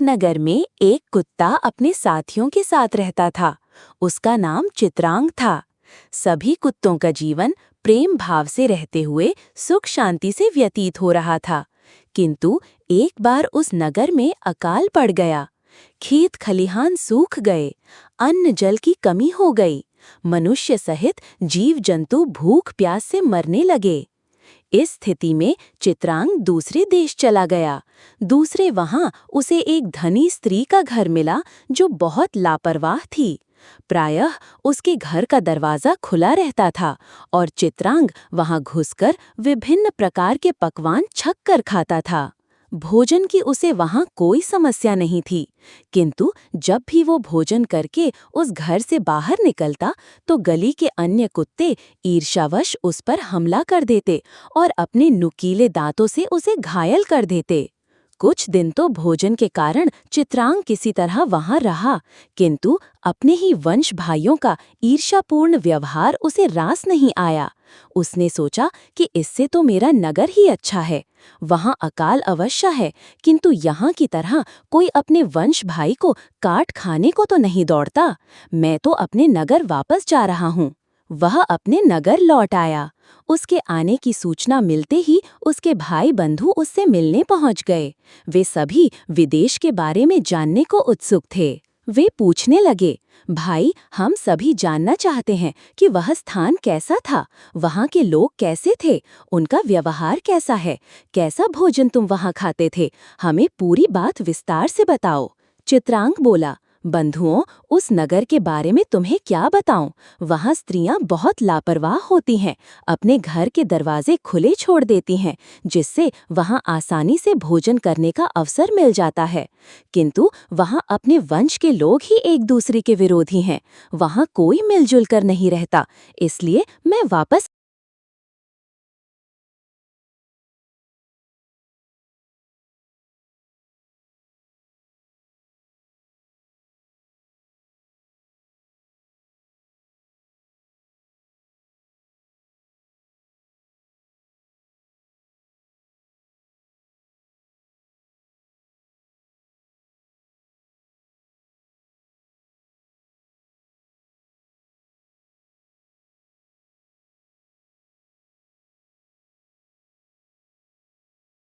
एक नगर में एक कुत्ता अपने साथियों के साथ रहता था। उसका नाम चित्रांग था। सभी कुत्तों का जीवन प्रेम भाव से रहते हुए सुख शांति से व्यतीत हो रहा था। किंतु एक बार उस नगर में अकाल पड़ गया। खेत खलिहान सूख गए, अन्न जल की कमी हो गई। मनुष्य सहित जीव जंतु भूख प्यास से मरने लगे। इस स्थिति में चित्रांग दूसरे देश चला गया। दूसरे वहां उसे एक धनी स्त्री का घर मिला जो बहुत लापरवाह थी। प्रायः उसके घर का दरवाजा खुला रहता था और चित्रांग वहां घुसकर विभिन्न प्रकार के पकवान छक कर खाता था। भोजन की उसे वहां कोई समस्या नहीं थी, किंतु जब भी वो भोजन करके उस घर से बाहर निकलता तो गली के अन्य कुत्ते ईर्ष्यावश उस पर हमला कर देते और अपने नुकीले दांतों से उसे घायल कर देते। कुछ दिन तो भोजन के कारण चित्रांग किसी तरह वहां रहा, किंतु अपने ही वंश भाइयों का ईर्ष्यापूर्ण व्यवहार उसे रास नहीं आया। उसने सोचा कि इससे तो मेरा नगर ही अच्छा है। वहां अकाल अवश्य है, किंतु यहाँ की तरह कोई अपने वंश भाई को काट खाने को तो नहीं दौड़ता। मैं तो अपने नगर वापस जा रहा हूँ। वह अपने नगर लौट आया। उसके आने की सूचना मिलते ही उसके भाई बंधु उससे मिलने पहुंच गए। वे सभी विदेश के बारे में जानने को उत्सुक थे। वे पूछने लगे, भाई, हम सभी जानना चाहते हैं कि वह स्थान कैसा था, वहाँ के लोग कैसे थे, उनका व्यवहार कैसा है, कैसा भोजन तुम वहाँ खाते थे, हमें पूरी बात विस्तार से बताओ। चित्रांग बोला, बंधुओं, उस नगर के बारे में तुम्हें क्या बताऊं? वहाँ स्त्रियां बहुत लापरवाह होती हैं, अपने घर के दरवाजे खुले छोड़ देती हैं, जिससे वहाँ आसानी से भोजन करने का अवसर मिल जाता है। किंतु वहाँ अपने वंश के लोग ही एक दूसरे के विरोधी हैं। वहाँ कोई मिलजुल कर नहीं रहता, इसलिए मैं वापस